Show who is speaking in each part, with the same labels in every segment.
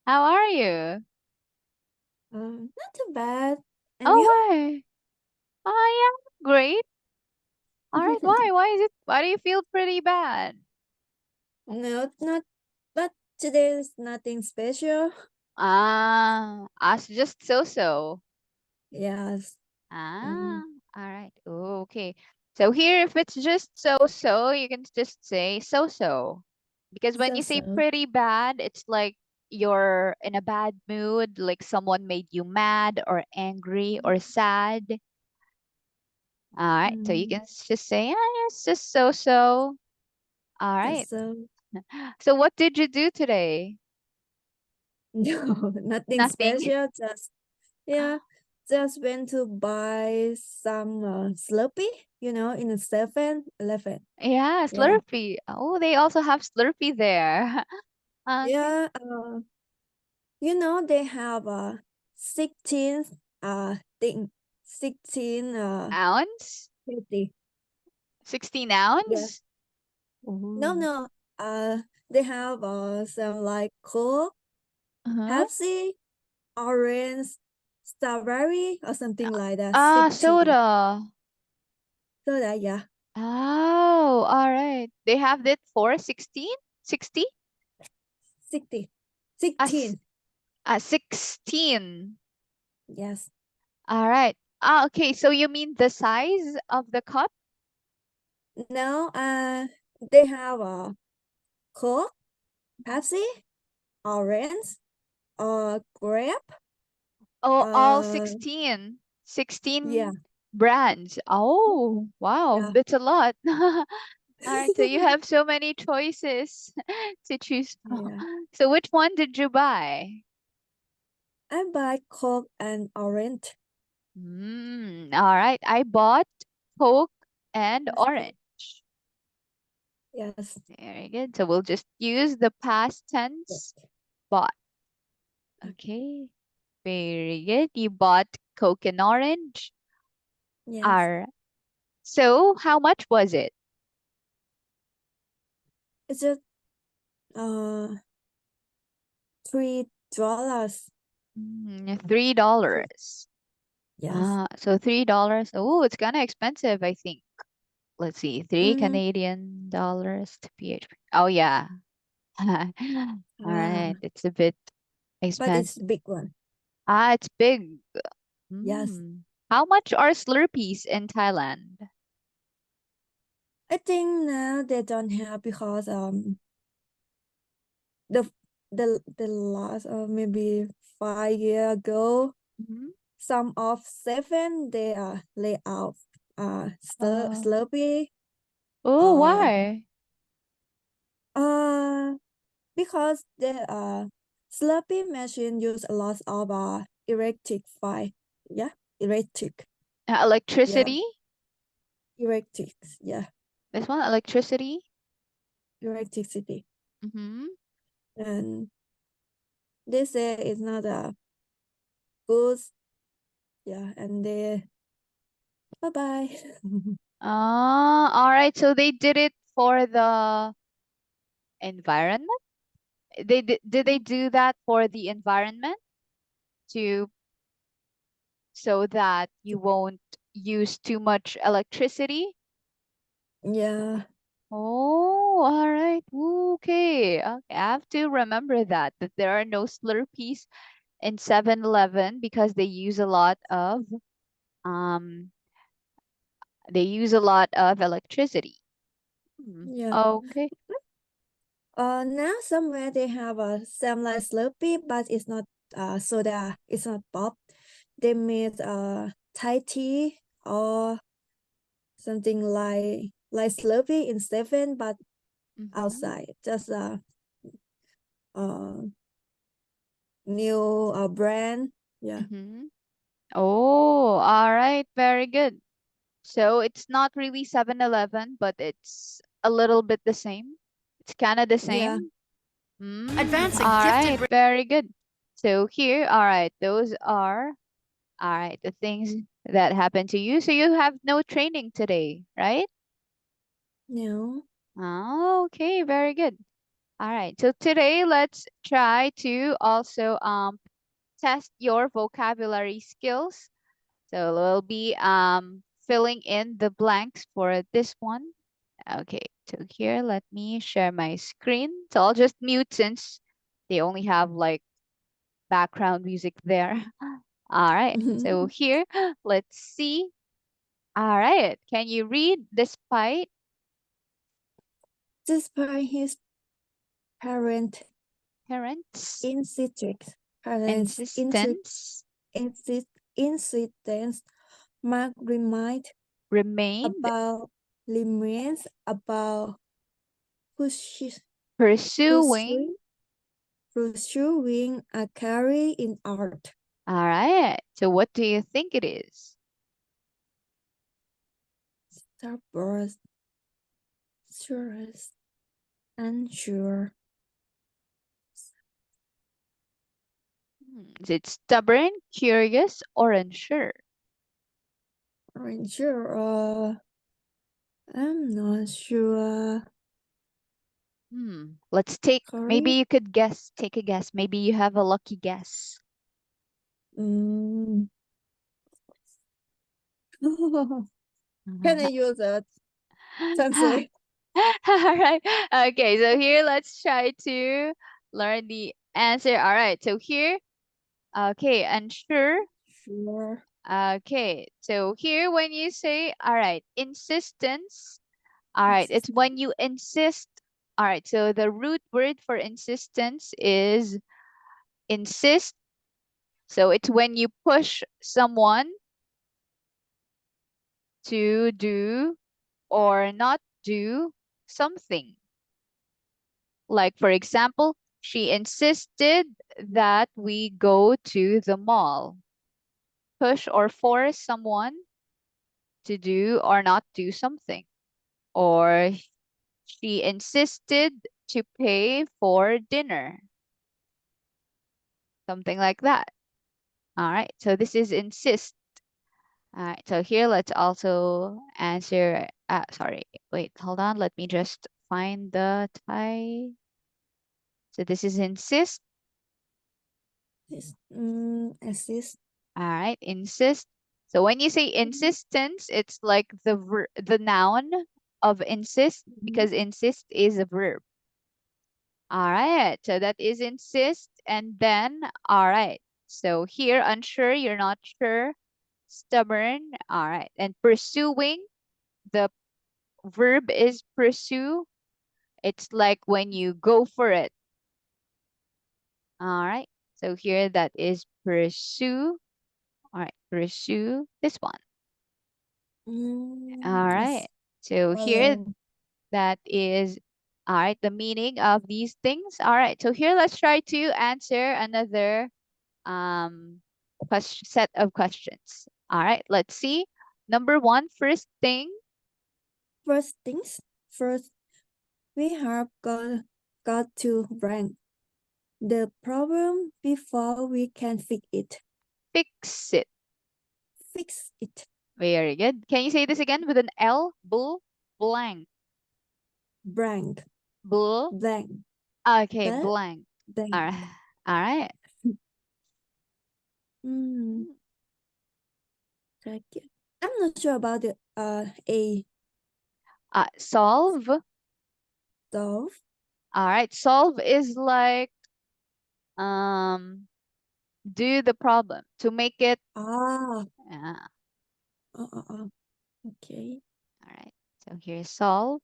Speaker 1: How are you?
Speaker 2: Not too bad. And
Speaker 1: Oh,
Speaker 2: you?
Speaker 1: why? Oh, yeah, great. All right, why? Why is it? Why do you feel pretty bad?
Speaker 2: No, not. But today is nothing special.
Speaker 1: Us just so-so.
Speaker 2: Yes.
Speaker 1: Ah,
Speaker 2: Um,
Speaker 1: all right. Okay. So here, if it's just so-so, you can just say so-so. Because when
Speaker 2: so
Speaker 1: you say
Speaker 2: so.
Speaker 1: pretty bad, it's like you're in a bad mood, like someone made you mad or angry or sad. All right. So you
Speaker 2: Mm,
Speaker 1: can just say, it's just so-so. All
Speaker 2: so
Speaker 1: right.
Speaker 2: so.
Speaker 1: So what did you do today?
Speaker 2: No, nothing
Speaker 1: Nothing.
Speaker 2: special. Yeah, just went to buy some Slurpee. In a 7-Eleven.
Speaker 1: Yeah,
Speaker 2: Yeah.
Speaker 1: Slurpee. Oh, they also have Slurpee there. Okay.
Speaker 2: Yeah. They have 16 thing 16
Speaker 1: Ounce?
Speaker 2: 50.
Speaker 1: 16
Speaker 2: Yeah.
Speaker 1: ounce?
Speaker 2: No,
Speaker 1: Ooh.
Speaker 2: no. They have some like Coke,
Speaker 1: Uh-huh.
Speaker 2: Pepsi, orange, strawberry, or something like that.
Speaker 1: Ah,
Speaker 2: 16.
Speaker 1: soda.
Speaker 2: So that yeah,
Speaker 1: Oh, all right. They have that for 16? 60?
Speaker 2: 60,
Speaker 1: Ah,
Speaker 2: 16.
Speaker 1: 16.
Speaker 2: Yes.
Speaker 1: All right. Ah, okay. So you mean the size of the cup?
Speaker 2: Now they have Coke, Pepsi, orange, grape.
Speaker 1: Oh, all
Speaker 2: Uh,
Speaker 1: 16.
Speaker 2: yeah,
Speaker 1: 16 brands. Oh, wow.
Speaker 2: yeah,
Speaker 1: That's a lot. All right. So you have so many choices to choose from.
Speaker 2: yeah.
Speaker 1: So which one did you buy?
Speaker 2: I buy Coke and orange.
Speaker 1: All right. I bought Coke and
Speaker 2: That's good.
Speaker 1: orange.
Speaker 2: Yes.
Speaker 1: Very good. So we'll just use the past tense
Speaker 2: Yes.
Speaker 1: bought. Okay. Very good. You bought Coke and orange.
Speaker 2: Yes.
Speaker 1: All right. So how much was it?
Speaker 2: It's just uh $3.
Speaker 1: $3.
Speaker 2: Yes.
Speaker 1: So $3. Oh, it's kind of expensive, I think. Let's see, three
Speaker 2: Mm,
Speaker 1: Canadian dollars to PHP. Oh yeah. All right,
Speaker 2: ah,
Speaker 1: it's a bit
Speaker 2: but it's
Speaker 1: expensive.
Speaker 2: big one.
Speaker 1: Ah, it's big.
Speaker 2: Yes.
Speaker 1: How much are Slurpees in Thailand?
Speaker 2: I think now they don't have because the the last maybe 5 year ago
Speaker 1: Mhm.
Speaker 2: some of 7 they are lay off
Speaker 1: Uh,
Speaker 2: Slurpee
Speaker 1: oh,
Speaker 2: uh
Speaker 1: why?
Speaker 2: uh because the Slurpee machine use a lot of electric fire. Yeah, electric. Yeah,
Speaker 1: Electricity?
Speaker 2: electric. Yeah,
Speaker 1: This one, electricity?
Speaker 2: electricity.
Speaker 1: Mm-hmm.
Speaker 2: And they say it's not a good. Yeah, and they bye bye.
Speaker 1: Ah, all right. So they did it for the environment? Did they do that for the environment to so that you won't use too much electricity?
Speaker 2: Yeah,
Speaker 1: Oh, all right. Okay. Okay. I have to remember that there are no Slurpees in 7-Eleven because um they use a lot of electricity.
Speaker 2: yeah.
Speaker 1: Okay.
Speaker 2: Now somewhere they have a some like Slurpee, but it's not soda. It's not pop. They made Thai tea or something like Slurpee in 7, but
Speaker 1: Mm-hmm.
Speaker 2: outside. Just uh new brand. Yeah.
Speaker 1: Mm-hmm. Oh, all right. Very good. So it's not really 7-Eleven, but it's a little bit the same. It's kind of the
Speaker 2: Yeah.
Speaker 1: same.
Speaker 3: Advancing
Speaker 1: All
Speaker 3: gifted.
Speaker 1: right, very good. So here, all right, those are all right, the things that happened to you. So you have no training today, right?
Speaker 2: No.
Speaker 1: Oh, okay, very good. All right, so today let's try to also test your vocabulary skills. So we'll be filling in the blanks for this one. Okay, so here let me share my screen. So I'll just mute since they only have like background music there. All right, so here let's see. All right, can you read despite?
Speaker 2: Despite his parents'
Speaker 1: Parents
Speaker 2: insistence,
Speaker 1: insistence
Speaker 2: insistence, Mark
Speaker 1: remained
Speaker 2: remains about
Speaker 1: pursuing.
Speaker 2: pursuing a career in art.
Speaker 1: All right, so what do you think it is?
Speaker 2: Stubborn, unsure.
Speaker 1: Is it stubborn, curious, or unsure?
Speaker 2: Unsure. I'm not sure.
Speaker 1: Let's take,
Speaker 2: Sorry.
Speaker 1: maybe you could guess, take a guess. Maybe you have a lucky guess.
Speaker 2: Can I use that? Translate.
Speaker 1: All right. Okay, so here let's try to learn the answer. All right, so here, okay, unsure.
Speaker 2: Sure.
Speaker 1: Okay, so here when you say, all right, insistence. All right, it's when you insist. All right, so the root word for insistence is insist. So it's when you push someone to do or not do something. Like, for example, she insisted that we go to the mall. Push or force someone to do or not do something. Or she insisted to pay for dinner. Something like that. All right, so this is insist. All right, so here let's also answer, sorry, wait, hold on. Let me just find the Thai. So this is insist.
Speaker 2: Assist.
Speaker 1: All right, insist. So when you say insistence, it's like the noun of insist because insist is a verb. All right, so that is insist. And then, all right, so here, unsure, you're not sure. Stubborn, all right. And pursuing, the verb is pursue. It's like when you go for it. All right, so here that is pursue. All right, pursue this one. All right, so here that is, all right, the meaning of these things. All right, so here let's try to answer another set of questions. All right, let's see. Number one, first thing.
Speaker 2: First things first, we have got to rank the problem before we can fix it.
Speaker 1: Fix it.
Speaker 2: Fix it.
Speaker 1: Very good. Can you say this again with an L? Bull, blank.
Speaker 2: Blank.
Speaker 1: Bull.
Speaker 2: Blank.
Speaker 1: Okay, blank.
Speaker 2: Blank.
Speaker 1: All right. All right.
Speaker 2: I'm not sure about the A.
Speaker 1: Solve.
Speaker 2: Solve.
Speaker 1: All right. Solve is like do the problem to make it. Yeah.
Speaker 2: Okay.
Speaker 1: All right. So here's solve.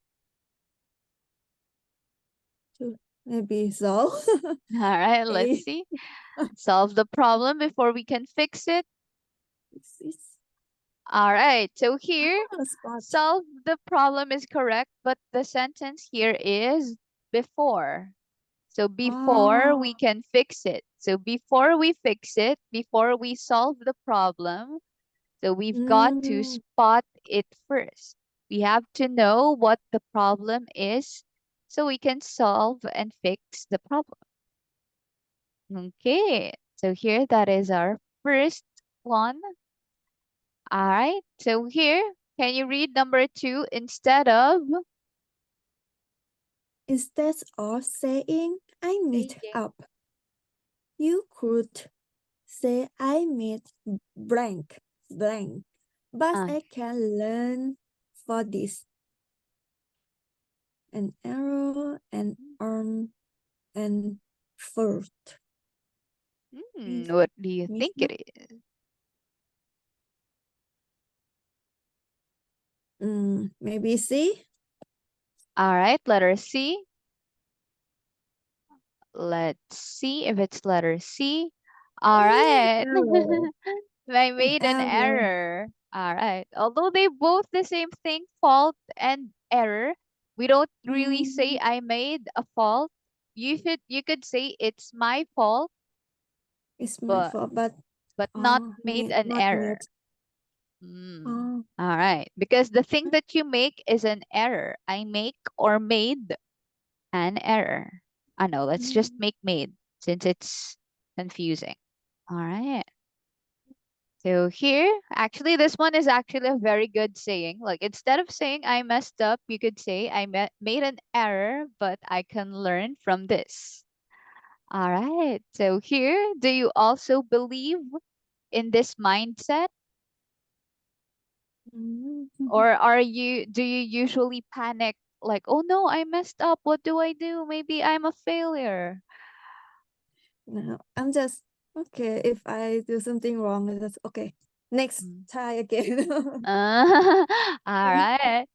Speaker 2: Maybe solve.
Speaker 1: All right. Let's see. Solve the problem before we can fix it. All right. So here, solve the problem is correct, but the sentence here is before. So before we can fix it. So before we fix it, before we solve the problem, so we've got to spot it first. We have to know what the problem is so we can solve and fix the problem. Okay, so here that is our first one. All right, so here, can you read number two instead of?
Speaker 2: Instead of saying I meet
Speaker 1: Saying.
Speaker 2: up, you could say I meet blank, but I can learn for this. An arrow, an arm, and fruit.
Speaker 1: What do you
Speaker 2: Miss
Speaker 1: think it is?
Speaker 2: Maybe C.
Speaker 1: All right, letter C. Let's see if it's letter C. All right.
Speaker 2: Arrow.
Speaker 1: I made an
Speaker 2: Arrow.
Speaker 1: error. All right. Although they both the same thing, fault and error, we don't really say I made a fault. You could say it's my fault,
Speaker 2: It's my
Speaker 1: but
Speaker 2: fault, but
Speaker 1: not made
Speaker 2: made
Speaker 1: an
Speaker 2: not
Speaker 1: error.
Speaker 2: made.
Speaker 1: All right. Because the thing that you make is an error. I make or made an error. I know, let's just make made since it's confusing. All right. So here, actually, this one is actually a very good saying. Like instead of saying I messed up, you could say I made an error, but I can learn from this. All right. So here, do you also believe in this mindset? Or do you usually panic like, oh no, I messed up. What do I do? Maybe I'm a failure.
Speaker 2: No, I'm just okay. If I do something wrong, that's okay. Next, try again.
Speaker 1: All right.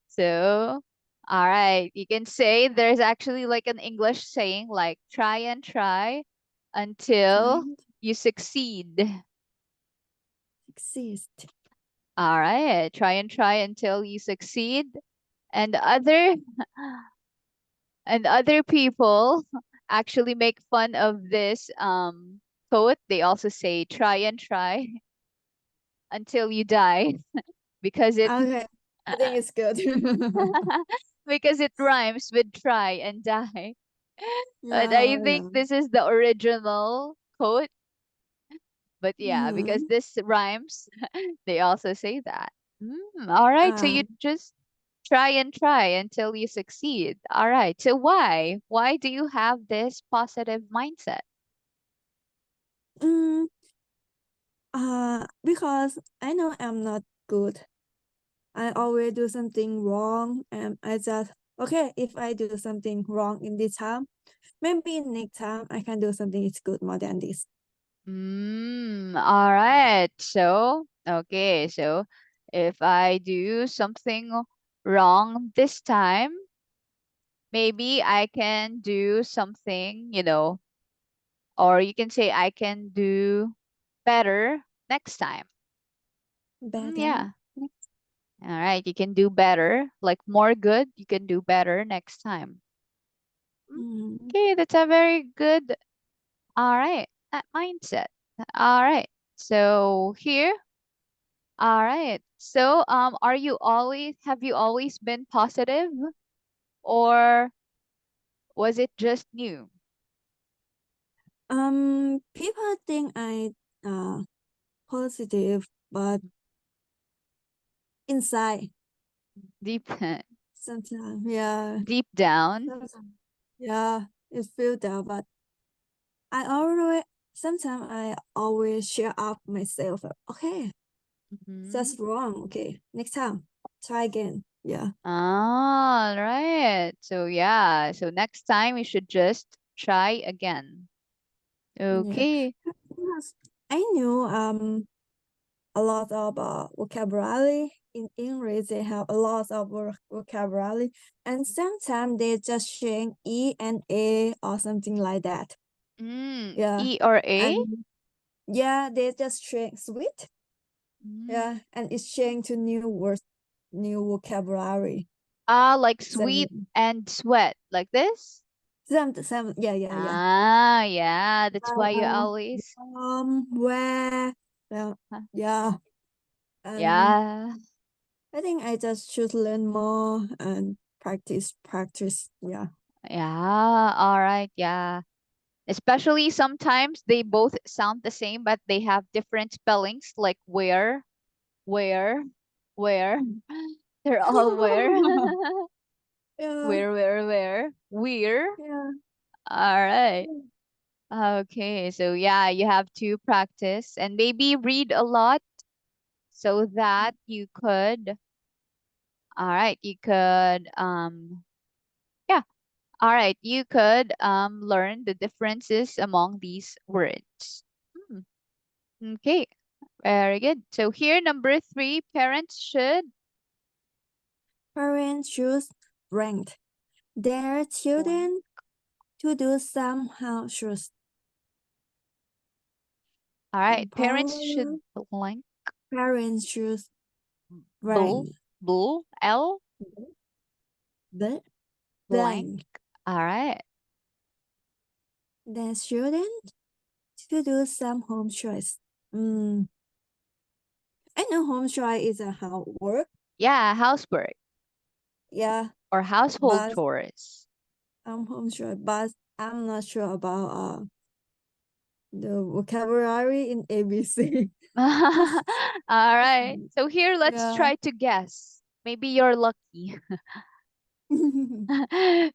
Speaker 1: So, all right. You can say there's actually like an English saying like try and try until you succeed.
Speaker 2: Exist.
Speaker 1: All right. Try and try until you succeed. And other people actually make fun of this quote. They also say try and try until you die because it
Speaker 2: Okay, I think it's good.
Speaker 1: because it rhymes with try and die. But I
Speaker 2: Yeah.
Speaker 1: think this is the original quote. But yeah, because
Speaker 2: Mhm.
Speaker 1: this rhymes, they also say that. All right, so you just try and try until you succeed. All right, so why? Why do you have this positive mindset?
Speaker 2: Mm, because I know I'm not good. I always do something wrong, and I just okay. If I do something wrong in this time, maybe next time I can do something is good more than this.
Speaker 1: All right. So, okay. So, if I do something wrong this time, maybe I can do something, or you can say I can do better next time.
Speaker 2: Better.
Speaker 1: Yeah. All right. You can do better, like more good. You can do better next time. Okay. That's a very good, all right, that mindset. All right. So here, all right. So, have you always been positive or was it just new?
Speaker 2: People think I positive, but inside
Speaker 1: Deep,
Speaker 2: sometimes, yeah,
Speaker 1: deep down.
Speaker 2: sometimes, yeah, it feel down. But sometimes I always cheer up myself. Okay, that's wrong. Okay, next time, try again. Yeah.
Speaker 1: All right. So yeah. So next time you should just try again.
Speaker 2: Yeah.
Speaker 1: Okay.
Speaker 2: Because I knew a lot of vocabulary in English. They have a lot of vocabulary, and sometimes they just change E and A or something like that. Yeah,
Speaker 1: E or A?
Speaker 2: and yeah, they just change sweet. Yeah, and it's changed to new words, new vocabulary.
Speaker 1: Like sweet and sweat, like this?
Speaker 2: Some, yeah.
Speaker 1: Yeah. That's why you always.
Speaker 2: Where, yeah, and
Speaker 1: Yeah.
Speaker 2: I think I just should learn more and practice. Yeah.
Speaker 1: Yeah. All right. Yeah. Especially sometimes they both sound the same, but they have different spellings, like where. They're all where.
Speaker 2: Yeah.
Speaker 1: Where? We're.
Speaker 2: Yeah.
Speaker 1: All right. Okay, so yeah, you have to practice and maybe read a lot so that you could, all right, you could, yeah, all right, you could learn the differences among these words. Hmm, okay, very good. So here, number 3, parents should
Speaker 2: Parents should rank their children to do some house chores.
Speaker 1: all right, parents
Speaker 2: Empower
Speaker 1: should blank,
Speaker 2: parents should
Speaker 1: bull,
Speaker 2: rank
Speaker 1: L,
Speaker 2: the
Speaker 1: blank.
Speaker 2: blank
Speaker 1: All right.
Speaker 2: their children to do some home chores. I know home chore is a housework.
Speaker 1: Yeah, housework
Speaker 2: Yeah,
Speaker 1: or household
Speaker 2: but
Speaker 1: chores.
Speaker 2: I'm home chore, but I'm not sure about the vocabulary in ABC.
Speaker 1: All right. So here, let's
Speaker 2: Yeah.
Speaker 1: try to guess. Maybe you're lucky.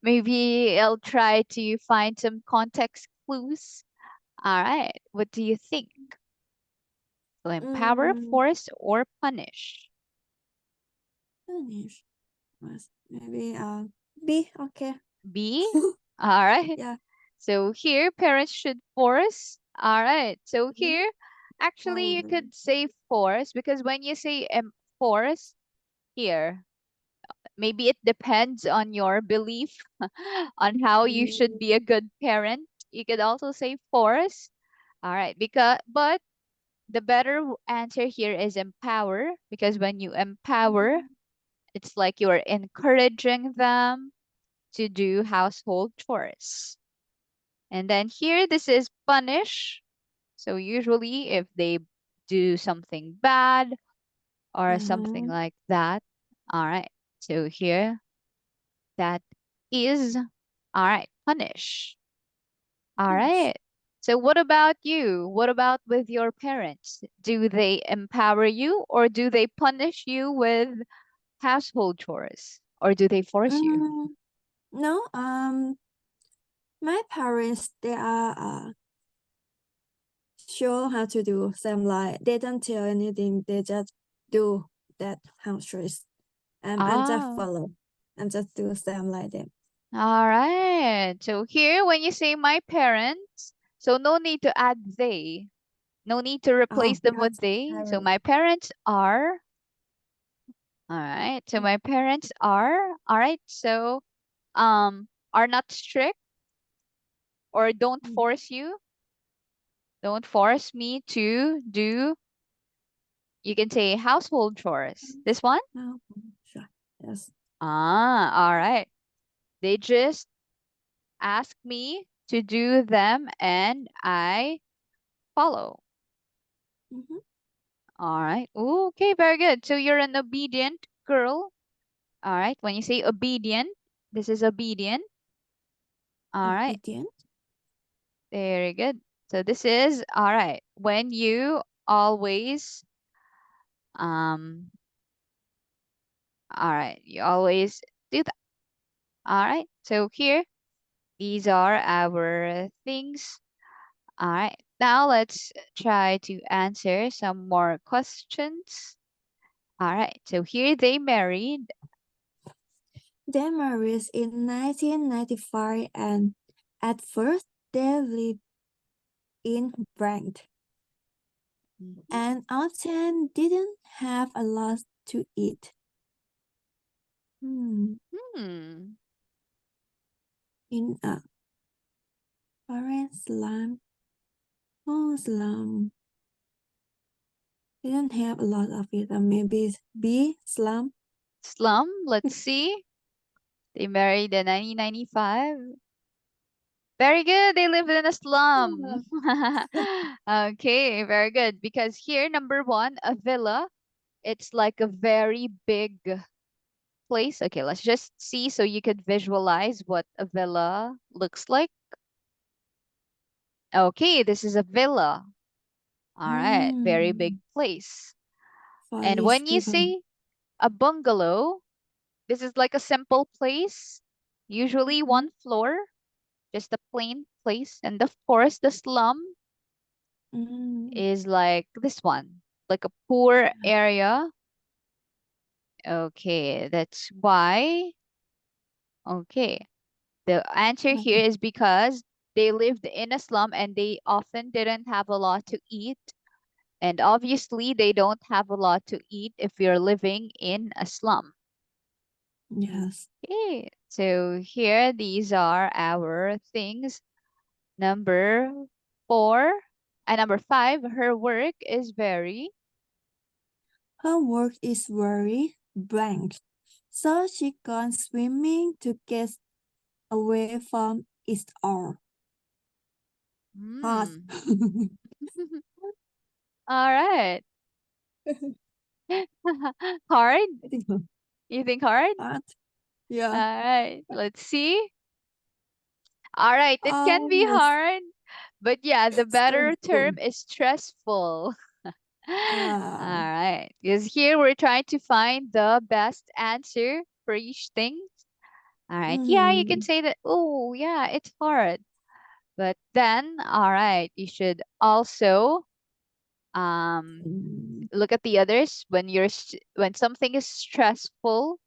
Speaker 1: Maybe I'll try to find some context clues. All right. What do you think? So empower,
Speaker 2: Mm,
Speaker 1: force, or punish?
Speaker 2: Spanish. Maybe B. Okay.
Speaker 1: B. All right.
Speaker 2: Yeah.
Speaker 1: So here, parents should force. All right. So here, actually, you
Speaker 2: Oh.
Speaker 1: could say force because when you say force here, maybe it depends on your belief on how you should be a good parent. You could also say force. All right, but the better answer here is empower because when you empower, it's like you're encouraging them to do household chores. And then here, this is punish. So usually if they do something bad or something
Speaker 2: Mm-hmm.
Speaker 1: like that. All right. So here, that is, all right, punish. All
Speaker 2: Yes.
Speaker 1: right. So what about you? What about with your parents? Do they empower you or do they punish you with household chores or do they force you?
Speaker 2: No. My parents they are sure how to do some like they don't tell anything. They just do that house chores. And just
Speaker 1: Ah,
Speaker 2: follow and just do some like them.
Speaker 1: all right. So here, when you say my parents, so no need to add they. No need to replace
Speaker 2: Oh,
Speaker 1: them with
Speaker 2: just
Speaker 1: they. So
Speaker 2: parents.
Speaker 1: my parents are, all right. So my parents are, all right. So, are not strict or don't
Speaker 2: Mm.
Speaker 1: force you. Don't force me to do, you can say household chores. This one?
Speaker 2: Oh, sure. Yes.
Speaker 1: Ah, all right. They just ask me to do them and I follow.
Speaker 2: Mm-hmm.
Speaker 1: All right. Okay, very good. So you're an obedient girl. All right. When you say obedient, this is obedient. All right.
Speaker 2: Obedient.
Speaker 1: Very good. So this is, all right. When you always, um, all right, you always do that. All right. So here, these are our things. All right. Now let's try to answer some more questions. All right. So here they married.
Speaker 2: They married in 1995 and at first they lived in Brent
Speaker 1: Mhm.
Speaker 2: and often didn't have a lot to eat. In a foreign slum, oh slum, didn't have a lot of it. Maybe B slum.
Speaker 1: Slum. Let's see. They married in 1995. Very good. They lived in a slum. Okay, very good. Because here, number 1, a villa. It's like a very big place. Okay, let's just see so you could visualize what a villa looks like. Okay, this is a villa. All right, very big place.
Speaker 2: For
Speaker 1: And
Speaker 2: these
Speaker 1: when you
Speaker 2: people.
Speaker 1: say a bungalow, this is like a simple place. Usually one floor, just a plain place. And of course, the slum is like this one, like a poor area. Okay, that's why. Okay, the answer here is because they lived in a slum and they often didn't have a lot to eat. And obviously, they don't have a lot to eat if you're living in a slum.
Speaker 2: Yes.
Speaker 1: Okay, so here these are our things. Number 4 and number 5, her work is very.
Speaker 2: Her work is very blank. So she gone swimming to get away from it all. Hard.
Speaker 1: All right. Hard?
Speaker 2: I think so.
Speaker 1: You think hard?
Speaker 2: Hard. Yeah.
Speaker 1: All right, let's see. All right, it can be
Speaker 2: Yes.
Speaker 1: hard, but yeah, the better term
Speaker 2: Stressful.
Speaker 1: is stressful. All
Speaker 2: Ah.
Speaker 1: right, because here we're trying to find the best answer for each thing. All right, yeah, you can say that, oh, yeah, it's hard. But then, all right, you should also look at the others when when something is stressful.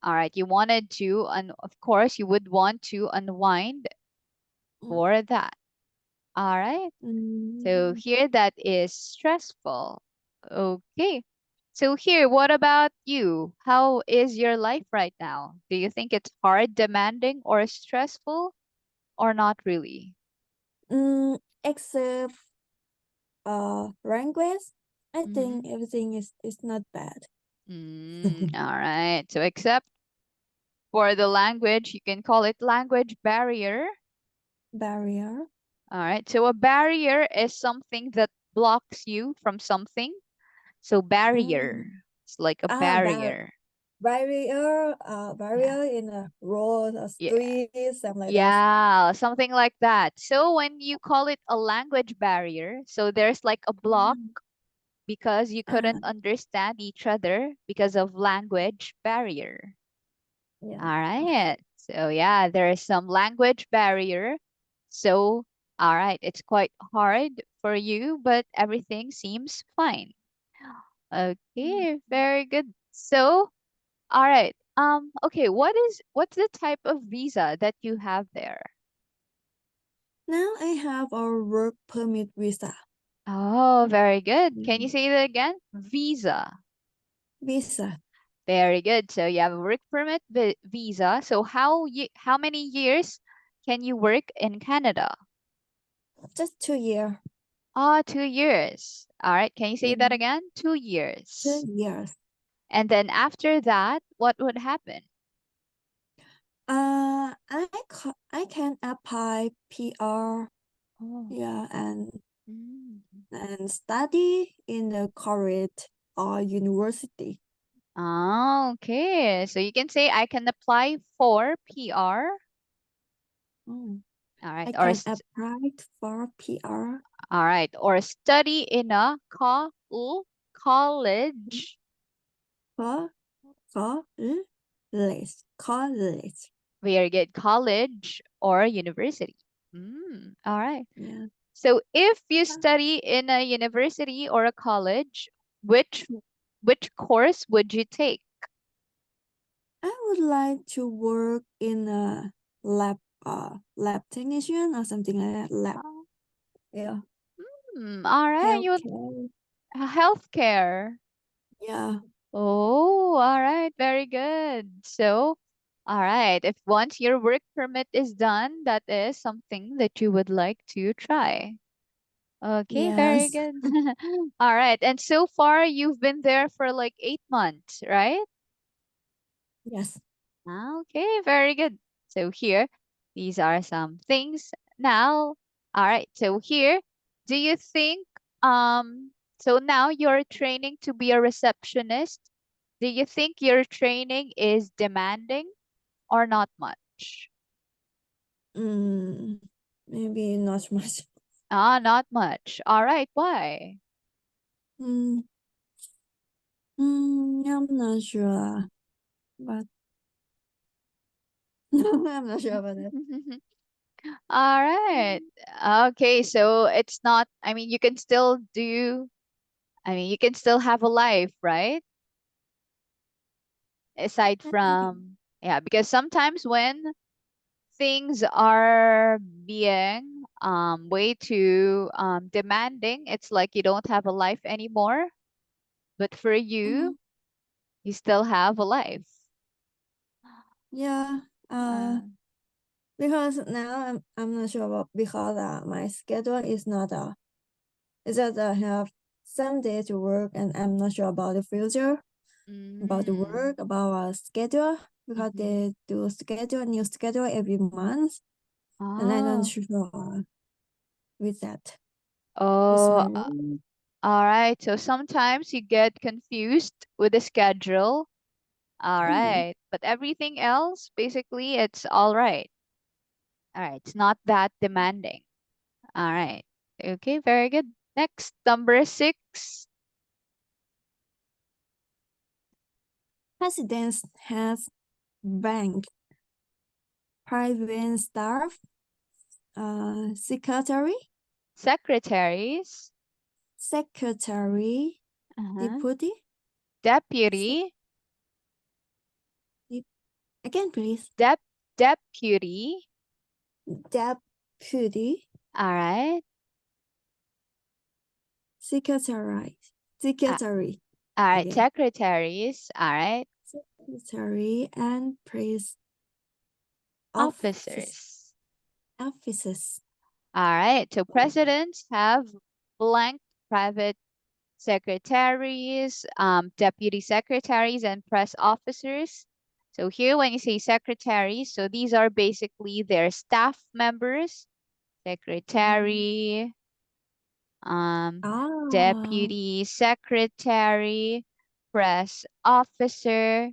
Speaker 1: All right, you wanted to, and of course, you would want to unwind for that. All right. So here that is stressful. Okay. So here, what about you? How is your life right now? Do you think it's hard, demanding, or stressful, or not really?
Speaker 2: Except language, I think
Speaker 1: Mhm.
Speaker 2: everything is not bad.
Speaker 1: All right. So except for the language, you can call it language barrier.
Speaker 2: Barrier.
Speaker 1: All right. So a barrier is something that blocks you from something. So barrier. It's like a barrier.
Speaker 2: Barrier,
Speaker 1: Yeah.
Speaker 2: barrier in a road or
Speaker 1: Yeah.
Speaker 2: street, something like that.
Speaker 1: Yeah, something like that. So when you call it a language barrier, so there's like a block because you couldn't understand each other because of language barrier.
Speaker 2: Yeah.
Speaker 1: All right. So yeah, there is some language barrier. So, all right, it's quite hard for you, but everything seems fine. Okay, very good. So, all right. Okay, what's the type of visa that you have there?
Speaker 2: Now I have a work permit visa.
Speaker 1: Oh, very good. Can you say that again? Visa.
Speaker 2: Visa.
Speaker 1: Very good. So you have a work permit visa. So how many years can you work in Canada?
Speaker 2: Just 2 years.
Speaker 1: 2 years. All right. Can you say that
Speaker 2: Yeah.
Speaker 1: again? 2
Speaker 2: 2
Speaker 1: years.
Speaker 2: years.
Speaker 1: And then after that, what would happen?
Speaker 2: I can apply PR.
Speaker 1: Oh.
Speaker 2: Yeah,
Speaker 1: Mm.
Speaker 2: and study in the college or university.
Speaker 1: Oh, okay. So you can say I can apply for PR.
Speaker 2: Oh,
Speaker 1: All right.
Speaker 2: I
Speaker 1: Or
Speaker 2: can apply for PR.
Speaker 1: all right. Or study in a college.
Speaker 2: For college.
Speaker 1: Very good. College or university. All right.
Speaker 2: Yeah.
Speaker 1: So if you study in a university or a college, which course would you take?
Speaker 2: I would like to work in a lab technician or something like that. Lab. Yeah.
Speaker 1: All right. You would
Speaker 2: Healthcare.
Speaker 1: healthcare.
Speaker 2: Yeah.
Speaker 1: Oh, all right. Very good. So, all right. If once your work permit is done, that is something that you would like to try. Okay, very
Speaker 2: Yes.
Speaker 1: good. All right. And so far, you've been there for like 8 months, right?
Speaker 2: Yes.
Speaker 1: Okay, very good. So here, these are some things. Now, all right. So here, do you think, so now you're training to be a receptionist. Do you think your training is demanding or not much?
Speaker 2: Maybe not much.
Speaker 1: Not much. All right. Why?
Speaker 2: I'm not sure, but I'm not sure about that.
Speaker 1: All right. Okay, so it's not, I mean, you can still do, I mean, you can still have a life, right? Aside from, yeah, because sometimes when things are being way too demanding, it's like you don't have a life anymore. But for you, you still have a life.
Speaker 2: Yeah. Because now I'm not sure about, because my schedule is not it's just I have some days to work and I'm not sure about the future, about the work, about our schedule, because they do new schedule every month, and I'm not sure with that.
Speaker 1: Oh, all right. So sometimes you get confused with the schedule. All right. But everything else, basically, it's all right. All right. It's not that demanding. All right. Okay, very good. Next, number 6.
Speaker 2: President has bank, private staff, secretary,
Speaker 1: Secretaries.
Speaker 2: deputy.
Speaker 1: Deputy.
Speaker 2: Again, please.
Speaker 1: Deputy.
Speaker 2: Deputy.
Speaker 1: All right.
Speaker 2: Secretary.
Speaker 1: All right.
Speaker 2: Again.
Speaker 1: Secretaries. All right.
Speaker 2: Secretary and press
Speaker 1: Officers.
Speaker 2: offices.
Speaker 1: All right. So presidents have blank private secretaries, deputy secretaries, and press officers. So here, when you say secretaries, so these are basically their staff members. Secretary, deputy secretary, press officer.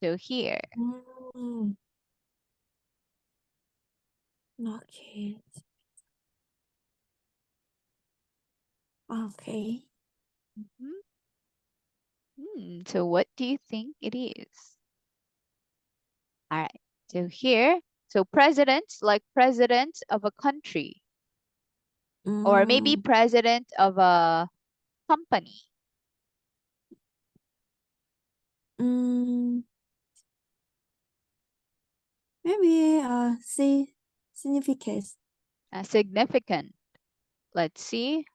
Speaker 1: So here.
Speaker 2: Okay. Okay.
Speaker 1: So what do you think it is? All right. So here, so presidents, like president of a country, or maybe president of a company.
Speaker 2: Maybe significant.
Speaker 1: Significant. Let's see.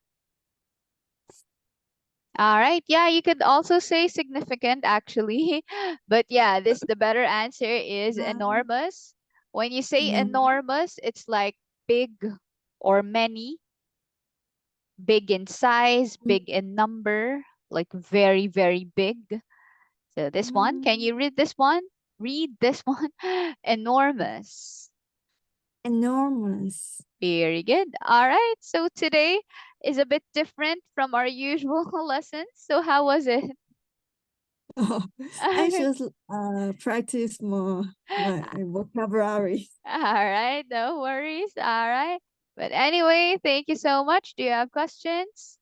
Speaker 1: All right. Yeah, you could also say significant actually. But yeah, the better answer is enormous. When you say enormous, it's like big or many. Big in size, big in number, like very, very big. So this one, can you read this one? Read this one. Enormous.
Speaker 2: Enormous.
Speaker 1: Very good. All right. So today is a bit different from our usual lessons. So how was it?
Speaker 2: I should practice more my vocabulary.
Speaker 1: All right. No worries. All right. But anyway, thank you so much. Do you have questions?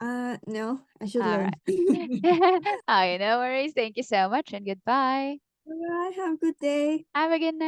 Speaker 2: No, I should
Speaker 1: All
Speaker 2: learn.
Speaker 1: right. Okay, no worries. Thank you so much and goodbye.
Speaker 2: All right, have a good day.
Speaker 1: Have a good night.